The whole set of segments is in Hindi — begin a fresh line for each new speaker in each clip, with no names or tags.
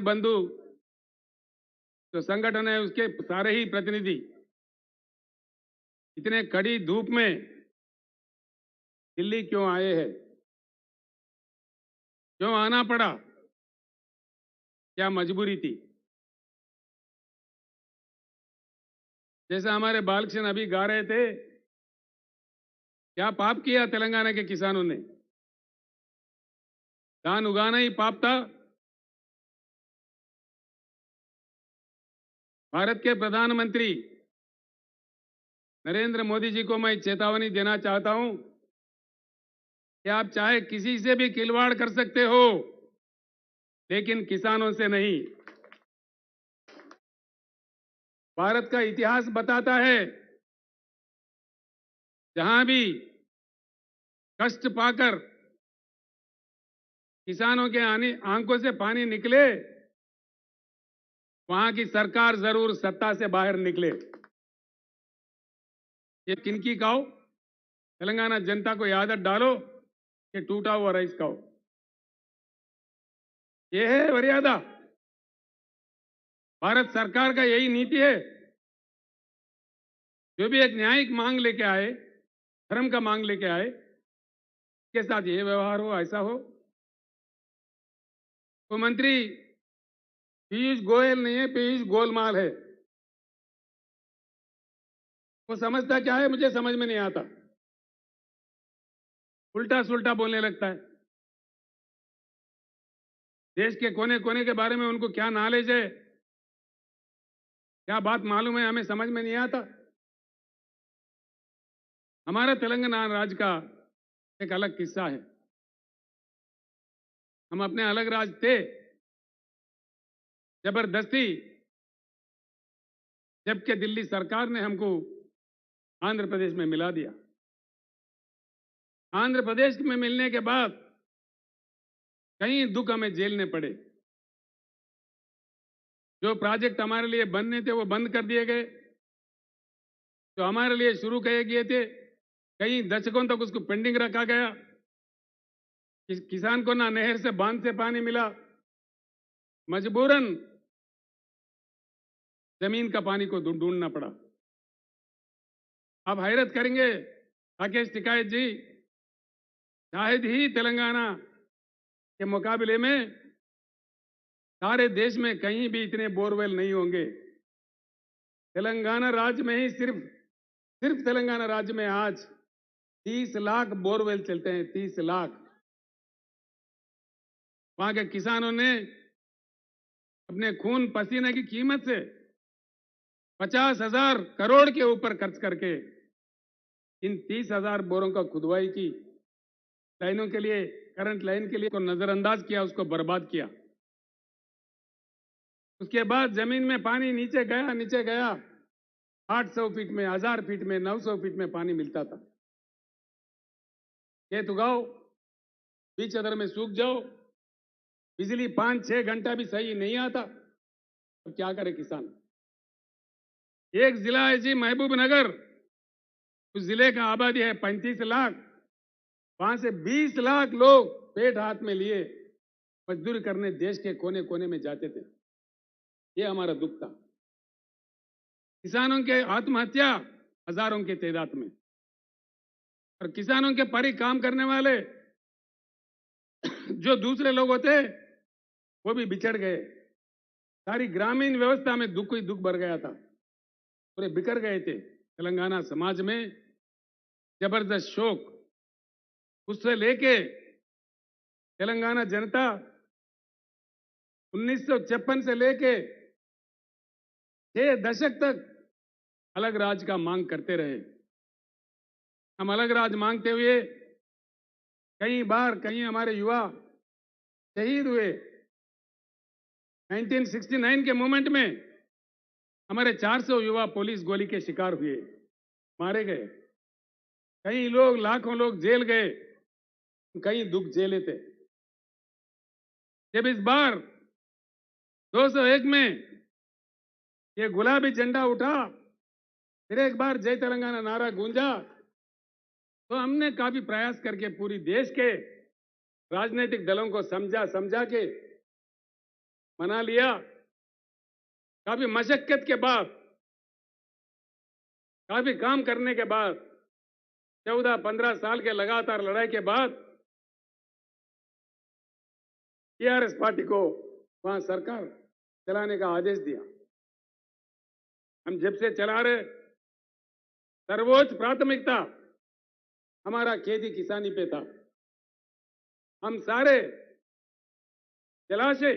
बंधु जो संगठन है उसके सारे ही प्रतिनिधि इतने कड़ी धूप में दिल्ली क्यों आए हैं, क्यों आना पड़ा, क्या मजबूरी थी? जैसा हमारे बालकृष्ण अभी गा रहे थे, क्या पाप किया तेलंगाना के किसानों ने? धान उगाना ही पाप था? भारत के प्रधानमंत्री नरेंद्र मोदी जी को मैं चेतावनी देना चाहता हूं कि आप चाहे किसी से भी खिलवाड़ कर सकते हो, लेकिन किसानों से नहीं। भारत का इतिहास बताता है, जहां भी कष्ट पाकर किसानों के आंखों से पानी निकले, वहां की सरकार जरूर सत्ता से बाहर निकले। ये किनकी खाओ? तेलंगाना जनता को ये आदत डालो कि टूटा हुआ राइस खाओ। ये है मर्यादा? भारत सरकार का यही नीति है? जो भी एक न्यायिक मांग लेके आए, धर्म का मांग लेके आए, के साथ ये व्यवहार हो, ऐसा हो? तो मंत्री पीयूष गोयल नहीं है, पीयूष गोलमाल है। वो समझता क्या है, मुझे समझ में नहीं आता। उल्टा सुल्टा बोलने लगता है। देश के कोने कोने के बारे में उनको क्या नॉलेज है, क्या बात मालूम है, हमें समझ में नहीं आता। हमारा तेलंगाना राज्य का एक अलग किस्सा है। हम अपने अलग राज्य थे, जबरदस्ती जबकि दिल्ली सरकार ने हमको आंध्र प्रदेश में मिला दिया। आंध्र प्रदेश में मिलने के बाद कई दुख हमें झेलने पड़े। जो प्रोजेक्ट हमारे लिए बनने थे वो बंद कर दिए गए, जो हमारे लिए शुरू किए गए थे कई दशकों तक उसको पेंडिंग रखा गया। किसान को ना नहर से बांध से पानी मिला, मजबूरन जमीन का पानी को ढूंढना पड़ा। आप हैरत करेंगे राकेश टिकायत जी, शायद ही तेलंगाना के मुकाबले में सारे देश में कहीं भी इतने बोरवेल नहीं होंगे। तेलंगाना राज्य में ही सिर्फ तेलंगाना राज्य में आज 30 लाख बोरवेल चलते हैं, 30 लाख। वहां के किसानों ने अपने खून पसीने की कीमत से 50,000 करोड़ के ऊपर खर्च करके इन 30,000 बोरों का खुदवाई की, लाइनों के लिए, करंट लाइन के लिए को नजरअंदाज किया, उसको बर्बाद किया। उसके बाद जमीन में पानी नीचे गया 800 फीट में, 1000 फीट में, 900 फीट में पानी मिलता था। खेत उगाओ, बीच अदर में सूख जाओ, बिजली 5-6 घंटा भी सही नहीं आता, तो क्या करे किसान? एक जिला है जी महबूबनगर, उस जिले का आबादी है 35 लाख। वहां से 20 लाख लोग पेट हाथ में लिए मजदूरी करने देश के कोने कोने में जाते थे। ये हमारा दुख था। किसानों के आत्महत्या हजारों के तादाद में, और किसानों के परी काम करने वाले जो दूसरे लोग होते वो भी बिछड़ गए। सारी ग्रामीण व्यवस्था में दुख ही दुख भर गया था, पूरे बिखर गए थे। तेलंगाना समाज में जबरदस्त शोक। उससे लेके तेलंगाना जनता 1956 से लेके 6 दशक तक अलग राज्य का मांग करते रहे। हम अलग राज्य मांगते हुए कई बार कई हमारे युवा शहीद हुए। 1969 के मूवमेंट में हमारे 400 युवा पुलिस गोली के शिकार हुए, मारे गए। कई लोग, लाखों लोग जेल गए, कई दुख झेले थे। जब इस बार 201 में ये गुलाबी झंडा उठा, फिर एक बार जय तेलंगाना नारा गूंजा, तो हमने काफी प्रयास करके पूरी देश के राजनीतिक दलों को समझा के मना लिया। काफी मशक्कत के बाद, काफी काम करने के बाद, 14-15 साल के लगातार लड़ाई के बाद टीआरएस पार्टी को वहां सरकार चलाने का आदेश दिया। हम जब से चला रहे, सर्वोच्च प्राथमिकता हमारा खेती किसानी पे था। हम सारे जलाशय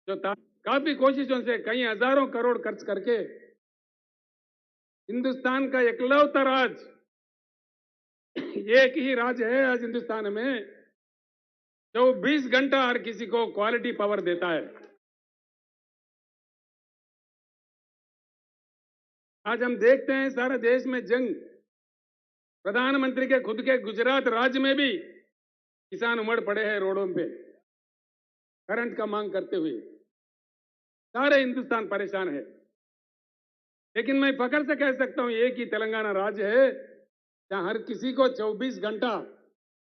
जो काफी कोशिशों से कई हजारों करोड़ खर्च करके हिंदुस्तान का इकलौता राज्य, एक ही राज्य है आज हिंदुस्तान में जो 20 घंटा हर किसी को क्वालिटी पावर देता है। आज हम देखते हैं सारे देश में जंग, प्रधानमंत्री के खुद के गुजरात राज्य में भी किसान उमड़ पड़े हैं रोडों पे करंट का मांग करते हुए। सारे हिंदुस्तान परेशान है। लेकिन मैं फख्र से कह सकता हूं एक ही तेलंगाना राज्य है जहां हर किसी को 24 घंटा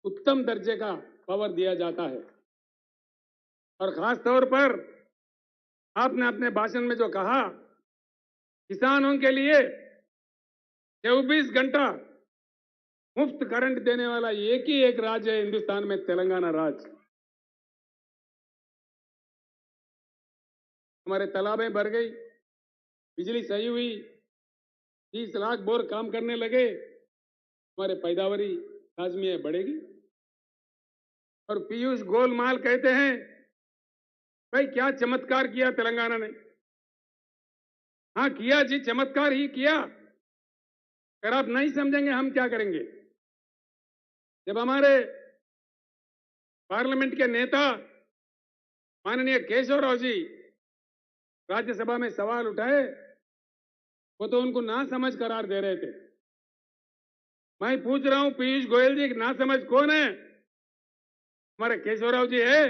उत्तम दर्जे का पावर दिया जाता है। और खास तौर पर आपने अपने भाषण में जो कहा, किसानों के लिए 24 घंटा मुफ्त करंट देने वाला एक ही एक राज्य है हिंदुस्तान में, तेलंगाना राज्य। हमारे तालाबें भर गई, बिजली सही हुई, 30 लाख बोर काम करने लगे, हमारे पैदावारी लाजमी बढ़ेगी। और पीयूष गोलमाल कहते हैं, भाई क्या चमत्कार किया तेलंगाना ने। हां किया जी, चमत्कार ही किया। अगर आप नहीं समझेंगे हम क्या करेंगे। जब हमारे पार्लियामेंट के नेता माननीय केशवराव जी राज्यसभा में सवाल उठाए, वो तो उनको ना समझ करार दे रहे थे। मैं पूछ रहा हूं पीयूष गोयल जी, ना समझ कौन है? हमारे केशवराव जी है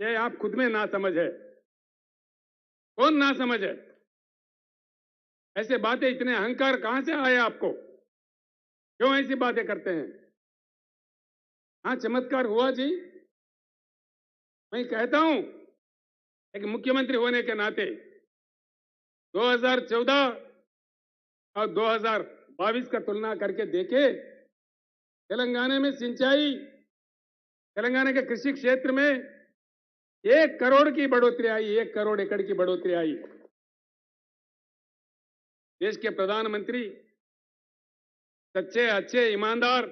या आप खुद में ना समझ है? कौन ना समझ है? ऐसे बातें, इतने अहंकार कहां से आए आपको? क्यों ऐसी बातें करते हैं? हां चमत्कार हुआ जी। मैं कहता हूं एक मुख्यमंत्री होने के नाते 2014 और 2022 का तुलना करके देखे, तेलंगाना में सिंचाई, तेलंगाना के कृषि क्षेत्र में 1 करोड़ की बढ़ोतरी आई, 1 करोड़ एकड़ की बढ़ोतरी आई। देश के प्रधानमंत्री सच्चे, अच्छे, ईमानदार,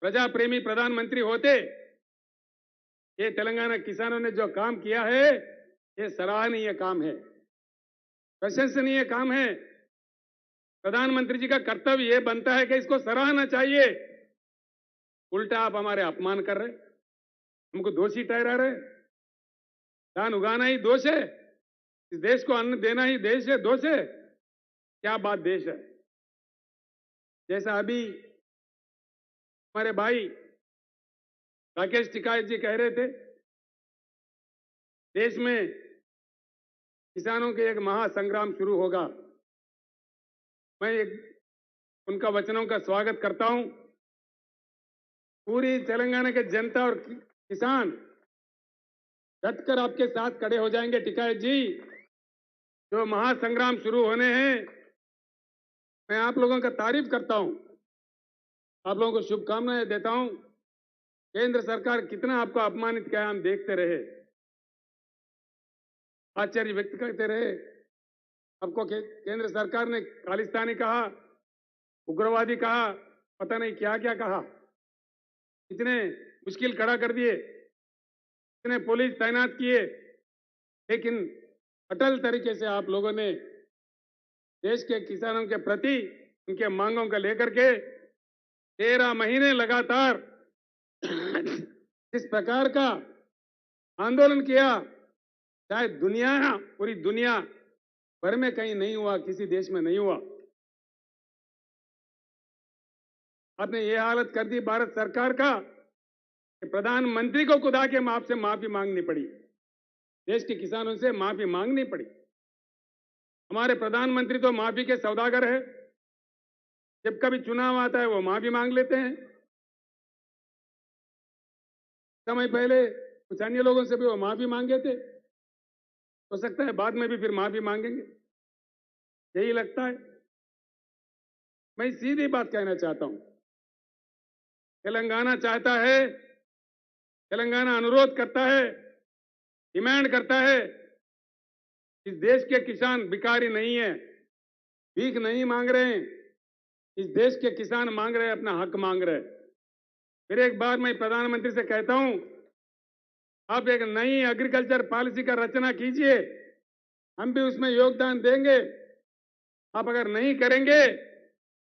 प्रजा प्रेमी प्रधानमंत्री होते, ये तेलंगाना किसानों ने जो काम किया है, ये सराहनीय काम है, प्रशंसनीय काम है। प्रधानमंत्री जी का कर्तव्य यह बनता है कि इसको सराहना चाहिए। उल्टा आप हमारे अपमान कर रहे, हमको दोषी ठहरा रहे। धान उगाना ही दोष है, इस देश को अन्न देना ही देश है, दोष है? क्या बात देश है? जैसा अभी हमारे भाई राकेश टिकायत जी कह रहे थे, देश में किसानों के एक महासंग्राम शुरू होगा। मैं उनका वचनों का स्वागत करता हूं। पूरी तेलंगाना के जनता और किसान डटकर आपके साथ खड़े हो जाएंगे टिकायत जी। जो महासंग्राम शुरू होने हैं, मैं आप लोगों का तारीफ करता हूं, आप लोगों को शुभकामनाएं देता हूं। केंद्र सरकार कितना आपको अपमानित किया हम देखते रहे, आश्चर्य व्यक्त करते रहे। आपको केंद्र सरकार ने खालिस्तानी कहा, उग्रवादी कहा, पता नहीं क्या क्या कहा, इतने मुश्किल खड़ा कर दिए, इतने पुलिस तैनात किए, लेकिन अटल तरीके से आप लोगों ने देश के किसानों के प्रति उनके मांगों को लेकर के 13 महीने लगातार इस प्रकार का आंदोलन किया, शायद पूरी दुनिया भर में कहीं नहीं हुआ, किसी देश में नहीं हुआ। आपने ये हालत कर दी भारत सरकार का कि प्रधानमंत्री को खुद आके आपसे माफी मांगनी पड़ी, देश के किसानों से माफी मांगनी पड़ी। हमारे प्रधानमंत्री तो माफी के सौदागर है, जब कभी चुनाव आता है वो माफी मांग लेते हैं। समय पहले कुछ अन्य लोगों से भी वो माफी मांगे थे, हो सकता है बाद में भी फिर माफी मांगेंगे, यही लगता है। मैं सीधी बात कहना चाहता हूं, तेलंगाना चाहता है, तेलंगाना अनुरोध करता है, डिमांड करता है, इस देश के किसान भिखारी नहीं है, भीख नहीं मांग रहे हैं। इस देश के किसान मांग रहे हैं, अपना हक मांग रहे हैं। फिर एक बार मैं प्रधानमंत्री से कहता हूं, आप एक नई एग्रीकल्चर पॉलिसी का रचना कीजिए, हम भी उसमें योगदान देंगे। आप अगर नहीं करेंगे,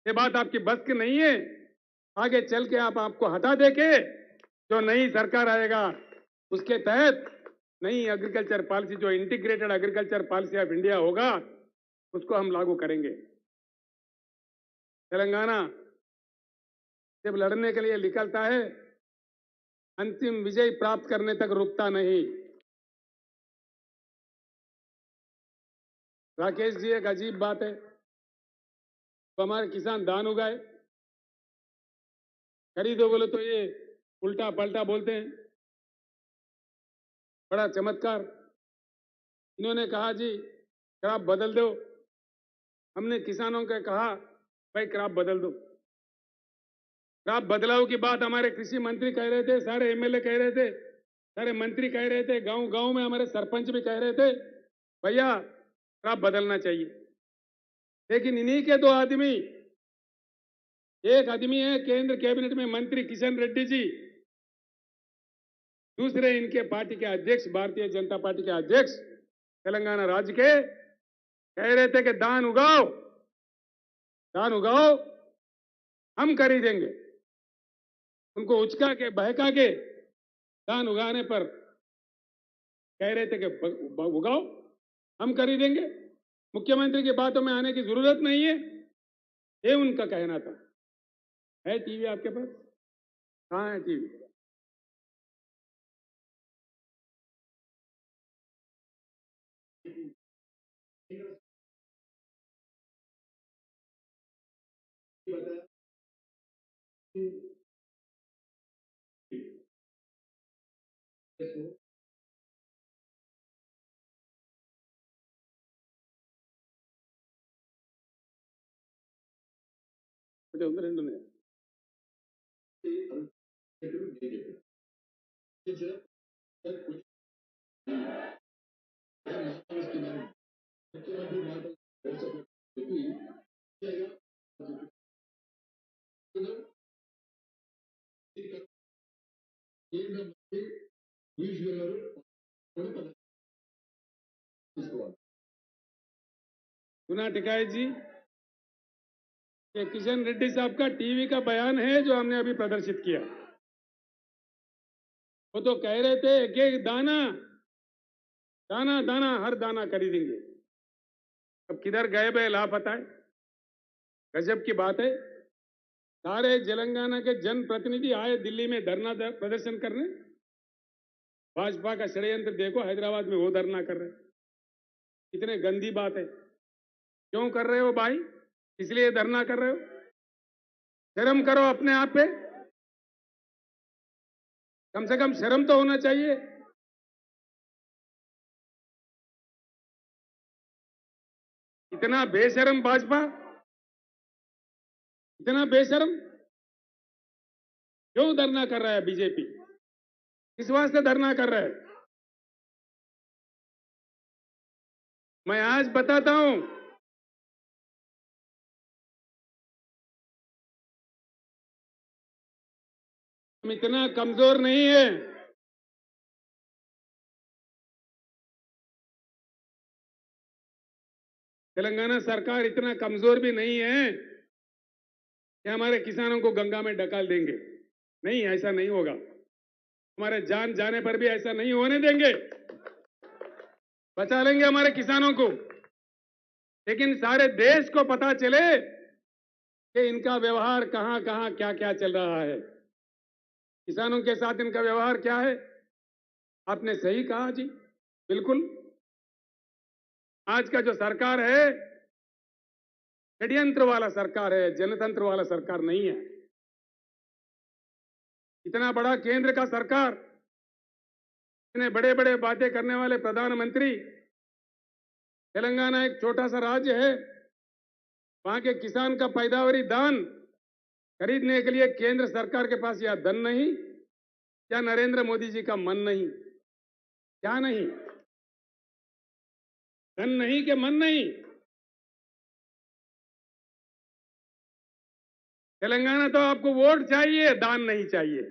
ये बात आपकी बस की नहीं है, आगे चल के आपको हटा देके जो नई सरकार आएगा उसके तहत नई एग्रीकल्चर पॉलिसी, जो integrated agriculture policy of India होगा, उसको हम लागू करेंगे। तेलंगाना जब लड़ने के लिए निकलता है, अंतिम विजय प्राप्त करने तक रुकता नहीं। राकेश जी, एक अजीब बात है, तो हमारे किसान धान उगाए, खरीदो बोले तो ये उल्टा पलटा बोलते हैं। बड़ा चमत्कार, इन्होंने कहा जी क्रॉप बदल दो। हमने किसानों को कहा भाई क्रॉप बदल दो। क्रॉप बदलाव की बात हमारे कृषि मंत्री कह रहे थे, सारे एमएलए कह रहे थे, सारे मंत्री कह रहे थे, गांव गांव में हमारे सरपंच भी कह रहे थे भैया क्रॉप बदलना चाहिए। लेकिन इन्हीं के दो आदमी, एक आदमी है केंद्र कैबिनेट में मंत्री किशन रेड्डी जी, दूसरे इनके पार्टी के अध्यक्ष, भारतीय जनता पार्टी के अध्यक्ष तेलंगाना राज्य के, कह रहे थे कि धान उगाओ, धान उगाओ, हम खरीदेंगे। उनको उचका के बहका के धान उगाने पर कह रहे थे कि उगाओ, हम खरीदेंगे, मुख्यमंत्री की बातों में आने की जरूरत नहीं है, ये उनका कहना था। है टीवी आपके पास? कहां है टीवी? उधर రెండు ఉన్నాయి. सुना टिकाई जी, ये किशन रेड्डी साहब का टीवी का बयान है जो हमने अभी प्रदर्शित किया। वो तो कह रहे थे एक एक दाना दाना दाना हर दाना खरीदेंगे। अब किधर गए बे लापता है। गजब की बात है, सारे तेलंगाना के जनप्रतिनिधि आए दिल्ली में धरना प्रदर्शन करने। भाजपा का षड्यंत्र देखो, हैदराबाद में वो धरना कर रहे। कितने गंदी बात है। क्यों कर रहे हो भाई? इसलिए धरना कर रहे हो? शर्म करो अपने आप पे, कम से कम शर्म तो होना चाहिए। इतना बेशर्म भाजपा, इतना बेशर्म क्यों धरना कर रहा है बीजेपी? किस वास्ते धरना कर रहा है? मैं आज बताता हूं, हम इतना कमजोर नहीं है। तेलंगाना सरकार इतना कमजोर भी नहीं है कि हमारे किसानों को गंगा में डकाल देंगे। नहीं, ऐसा नहीं होगा। हमारे जान जाने पर भी ऐसा नहीं होने देंगे। बचा लेंगे हमारे किसानों को। लेकिन सारे देश को पता चले कि इनका व्यवहार कहां कहां क्या क्या चल रहा है, किसानों के साथ इनका व्यवहार क्या है। आपने सही कहा जी, बिल्कुल। आज का जो सरकार है षड्यंत्र वाला सरकार है, जनतंत्र वाला सरकार नहीं है। इतना बड़ा केंद्र का सरकार इतने बड़े बड़े बातें करने वाले प्रधानमंत्री, तेलंगाना एक छोटा सा राज्य है, वहां के किसान का पैदावारी धान खरीदने के लिए केंद्र सरकार के पास यह धन नहीं, क्या नरेंद्र मोदी जी का मन नहीं? क्या नहीं? धन नहीं के मन नहीं? तेलंगाना तो आपको वोट चाहिए, दान नहीं चाहिए।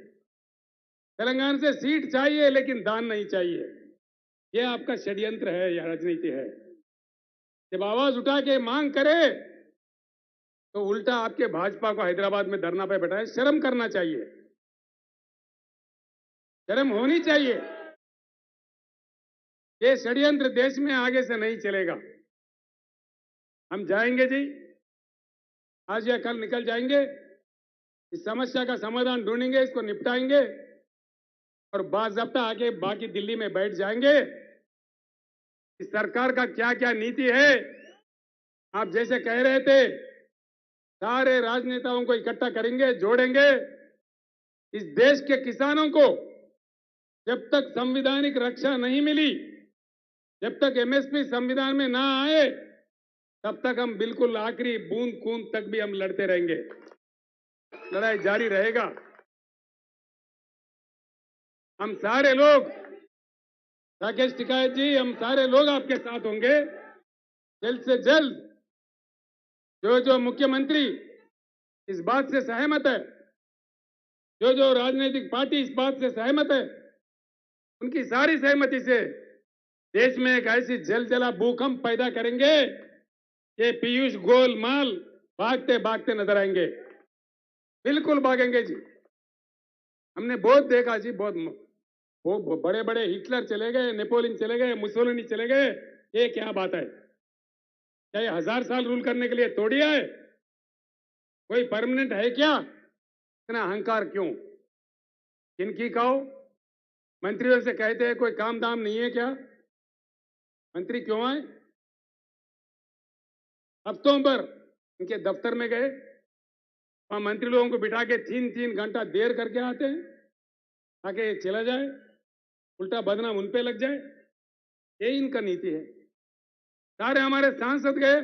तेलंगाना से सीट चाहिए लेकिन दान नहीं चाहिए। यह आपका षड्यंत्र है, यह राजनीति है। जब आवाज उठा के मांग करे तो उल्टा आपके भाजपा को हैदराबाद में धरना पे बैठाए। शर्म करना चाहिए, शर्म होनी चाहिए। ये षड्यंत्र देश में आगे से नहीं चलेगा। हम जाएंगे जी, आज या कल निकल जाएंगे, इस समस्या का समाधान ढूंढेंगे, इसको निपटाएंगे और बाज़ाब्ता आके बाकी दिल्ली में बैठ जाएंगे। इस सरकार का क्या क्या नीति है, आप जैसे कह रहे थे, सारे राजनेताओं को इकट्ठा करेंगे, जोड़ेंगे। इस देश के किसानों को जब तक संवैधानिक रक्षा नहीं मिली, जब तक एमएसपी संविधान में ना आए, तब तक हम बिल्कुल आखिरी बूंद खून तक भी हम लड़ते रहेंगे। लड़ाई जारी रहेगा। हम सारे लोग, राकेश टिकैत जी, हम सारे लोग आपके साथ होंगे। जल्द से जल्द जो जो मुख्यमंत्री इस बात से सहमत है, जो जो राजनीतिक पार्टी इस बात से सहमत है, उनकी सारी सहमति से देश में एक ऐसी जलजला भूकंप पैदा करेंगे कि पीयूष गोयल भागते भागते नजर आएंगे। बिल्कुल भागेंगे जी। हमने बहुत देखा जी, बहुत बड़े बड़े हिटलर चले गए, नेपोलियन चले गए, मुसोलिनी चले गए। ये क्या बात है? क्या ये 1000 साल रूल करने के लिए तोड़ी है? कोई परमानेंट है क्या? इतना अहंकार क्यों? किनकी कहो? मंत्रियों से कहते हैं कोई काम दाम नहीं है क्या? मंत्री क्यों आए? हफ्तों पर उनके दफ्तर में गए, वहां मंत्री लोगों को बिठा के 3-3 घंटा देर करके आते हैं, ताकि चला जाए, उल्टा बदनाम उन पे लग जाए। ये इनका नीति है। सारे हमारे सांसद गए,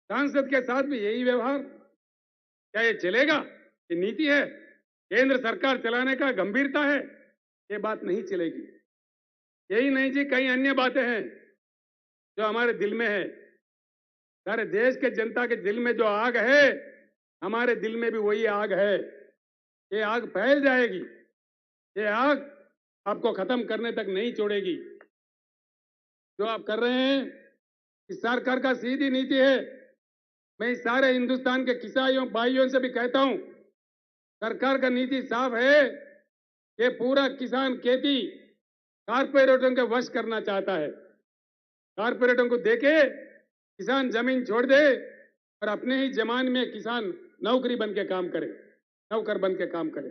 सांसद के साथ भी यही व्यवहार। क्या ये चलेगा? ये नीति है? केंद्र सरकार चलाने का गंभीरता है? ये बात नहीं चलेगी। यही नहीं जी, कई अन्य बातें हैं जो हमारे दिल में है। सारे देश के जनता के दिल में जो आग है, हमारे दिल में भी वही आग है। ये आग फैल जाएगी। ये आग आपको खत्म करने तक नहीं छोड़ेगी। जो आप कर रहे हैं, इस सरकार का सीधी नीति है। मैं इस सारे हिंदुस्तान के किसानों भाइयों से भी कहता हूं, सरकार का नीति साफ है कि पूरा किसान खेती कारपोरेटों के वश करना चाहता है। कारपोरेटों को देके किसान जमीन छोड़ दे और अपने ही जमान में किसान नौकरी बन के काम करे, नौकर बन के काम करे।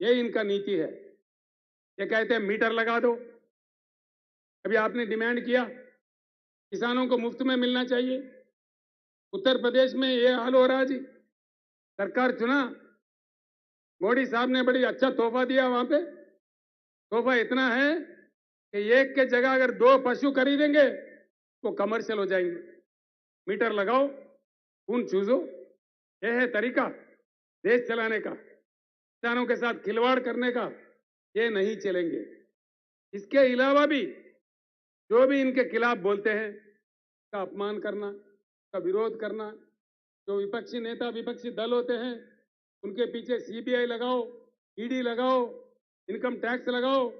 ये इनका नीति है। ये कहते हैं मीटर लगा दो। अभी आपने डिमांड किया किसानों को मुफ्त में मिलना चाहिए। उत्तर प्रदेश में ये हाल हो रहा है जी। सरकार चुना, मोदी साहब ने बड़ी अच्छा तोहफा दिया। वहां पे तोहफा इतना है कि एक के जगह अगर 2 पशु खरीदेंगे तो कमर्शियल हो जाएंगे। मीटर लगाओ, खून चूसो। यह है तरीका देश चलाने का, किसानों के साथ खिलवाड़ करने का। ये नहीं चलेंगे। इसके अलावा भी जो भी इनके खिलाफ बोलते हैं, का अपमान करना, का विरोध करना, जो विपक्षी नेता विपक्षी दल होते हैं उनके पीछे सीबीआई लगाओ, ईडी लगाओ, इनकम टैक्स लगाओ।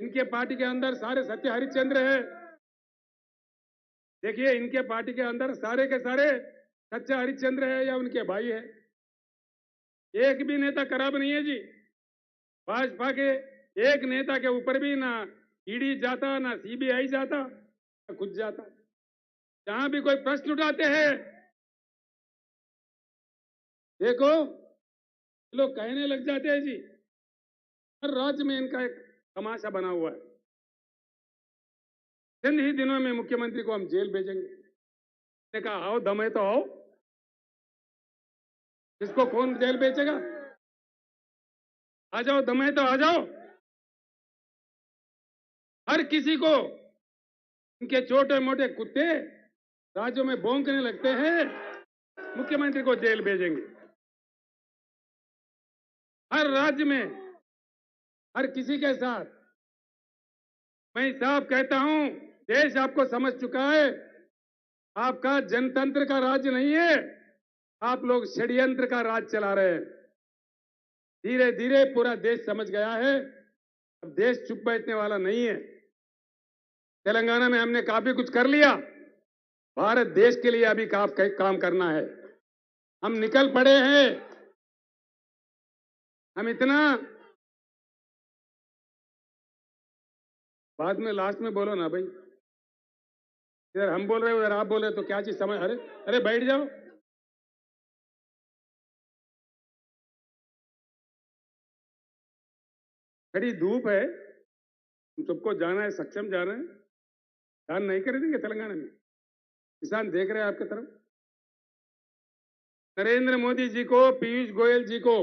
इनके पार्टी के अंदर सारे सत्य हरिश्चंद्र है। देखिए, इनके पार्टी के अंदर सारे के सारे सच्चा हरिश्चंद्र है या उनके भाई है। एक भी नेता खराब नहीं है जी। भाजपा के एक नेता के ऊपर भी ना ईडी जाता, ना सीबीआई जाता, ना खुद जाता। जहां भी कोई प्रश्न उठाते हैं, देखो लोग कहने लग जाते हैं जी। हर राज्य में इनका एक तमाशा बना हुआ है। चंद ही दिनों में मुख्यमंत्री को हम जेल भेजेंगे। ने कहा आओ, दम है तो आओ। इसको कौन जेल भेजेगा? आ जाओ, दम है तो आ जाओ। हर किसी को इनके छोटे मोटे कुत्ते राज्यों में भौंकने लगते हैं, मुख्यमंत्री को जेल भेजेंगे। हर राज्य में हर किसी के साथ मैं साफ कहता हूं, देश आपको समझ चुका है। आपका जनतंत्र का राज्य नहीं है, आप लोग षड्यंत्र का राज चला रहे हैं। धीरे धीरे पूरा देश समझ गया है, अब देश चुप बैठने वाला नहीं है। तेलंगाना में हमने काफी कुछ कर लिया, भारत देश के लिए अभी काम करना है। हम निकल पड़े हैं। हम इतना बाद में लास्ट में बोलो ना भाई, इधर हम बोल रहे हो उधर आप बोल रहे हो, तो क्या चीज समझ। अरे अरे बैठ जाओ। खड़ी धूप है, हम सबको जाना है, सक्षम जाना है। धान नहीं खरीदेंगे तेलंगाना में, किसान देख रहे हैं आपकी तरफ। नरेंद्र मोदी जी को, पीयूष गोयल जी को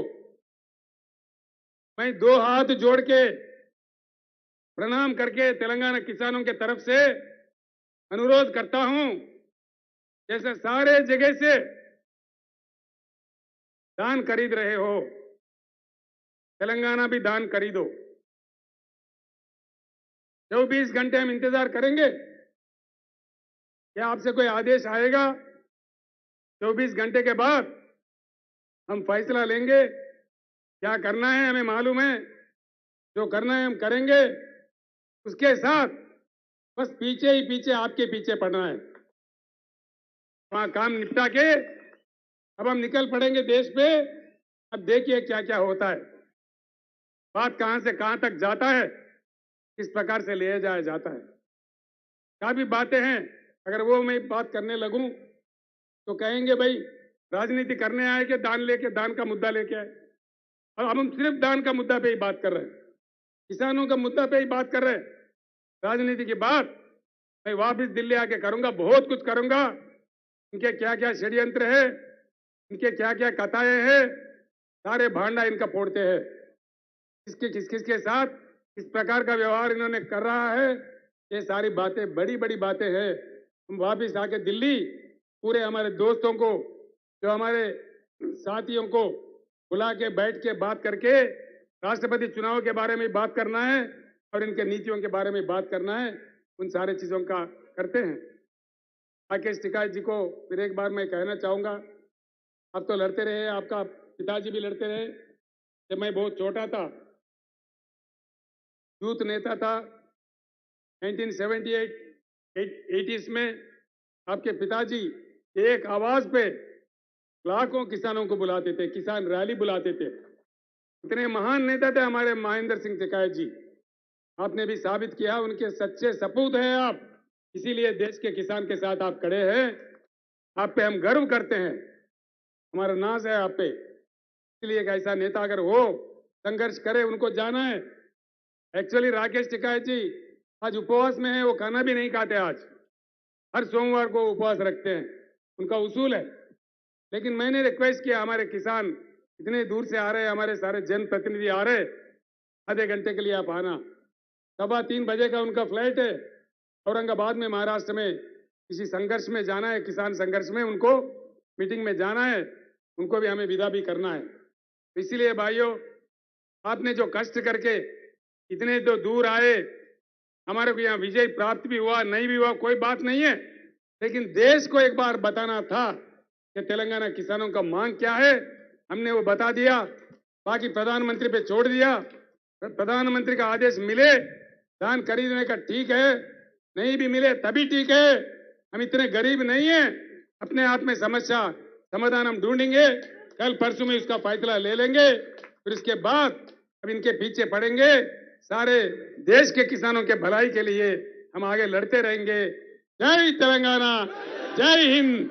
मैं दो हाथ जोड़ के प्रणाम करके तेलंगाना किसानों के तरफ से अनुरोध करता हूं, जैसे सारे जगह से धान खरीद रहे हो, तेलंगाना भी धान खरीदो। 24 घंटे हम इंतजार करेंगे, क्या आपसे कोई आदेश आएगा? 24 घंटे के बाद हम फैसला लेंगे। क्या करना है हमें मालूम है, जो करना है हम करेंगे। उसके साथ बस पीछे ही पीछे आपके पीछे पड़ना है। वहां काम निपटा के अब हम निकल पड़ेंगे देश पे। अब देखिए क्या क्या होता है, बात कहां से कहां तक जाता है, किस प्रकार से ले जाया जाता है। काफी बातें हैं, अगर वो मैं बात करने लगूं तो कहेंगे भाई राजनीति करने आए कि दान का मुद्दा लेके आए। और अब हम सिर्फ दान का मुद्दा पे ही बात कर रहे हैं, किसानों का मुद्दा पे ही बात कर रहे हैं। राजनीति की बात मैं वापस दिल्ली आके करूंगा, बहुत कुछ करूंगा। इनके क्या क्या षड्यंत्र है, इनके क्या क्या कथाएं हैं, सारे भांडा इनका फोड़ते हैं। किसके साथ किस प्रकार का व्यवहार इन्होंने कर रहा है, ये सारी बातें बड़ी बड़ी बातें हैं। हम वापस आके दिल्ली पूरे हमारे दोस्तों को, जो हमारे साथियों को बुला के बैठ के बात करके राष्ट्रपति चुनाव के बारे में बात करना है और इनके नीतियों के बारे में बात करना है। उन सारे चीजों का करते हैं। राकेश टिकैत जी को फिर एक बार मैं कहना चाहूंगा, आप तो लड़ते रहे, आपका पिताजी भी लड़ते रहे। जब मैं बहुत छोटा था, यूथ नेता था, 1978 80s में आपके पिताजी एक आवाज पे लाखों किसानों को बुलाते थे, किसान रैली बुलाते थे। इतने महान नेता थे हमारे महेंद्र सिंह टिकैत जी। आपने भी साबित किया, उनके सच्चे सपूत हैं आप, इसीलिए देश के किसान के साथ आप खड़े हैं। आप पे हम गर्व करते हैं, हमारा नाज है आप पे। इसलिए एक ऐसा नेता अगर हो, संघर्ष करे, उनको जाना है। एक्चुअली राकेश टिकैत जी आज उपवास में है, वो खाना भी नहीं खाते आज, हर सोमवार को उपवास रखते हैं, उनका उसूल है। लेकिन मैंने रिक्वेस्ट किया, हमारे किसान इतने दूर से आ रहे हैं, हमारे सारे जनप्रतिनिधि आ रहे, आधे घंटे के लिए आप आना। 3:15 बजे का उनका फ्लाइट है, औरंगाबाद में महाराष्ट्र में किसी संघर्ष में जाना है, किसान संघर्ष में उनको मीटिंग में जाना है, उनको भी हमें विदा भी करना है। इसीलिए भाइयों, आपने जो कष्ट करके इतने तो दूर आए, हमारे को यहाँ विजय प्राप्त भी हुआ, नहीं भी हुआ, कोई बात नहीं है। लेकिन देश को एक बार बताना था कि तेलंगाना किसानों का मांग क्या है, हमने वो बता दिया। बाकी प्रधानमंत्री पे छोड़ दिया। प्रधानमंत्री का आदेश मिले धान खरीदने का ठीक है, नहीं भी मिले तभी ठीक है। हम इतने गरीब नहीं है, अपने आप में समस्या समाधान हम ढूंढेंगे, कल परसों में इसका फैसला ले लेंगे। फिर इसके बाद अब इनके पीछे पड़ेंगे, सारे देश के किसानों के भलाई के लिए हम आगे लड़ते रहेंगे। जय तेलंगाना, जय हिंद।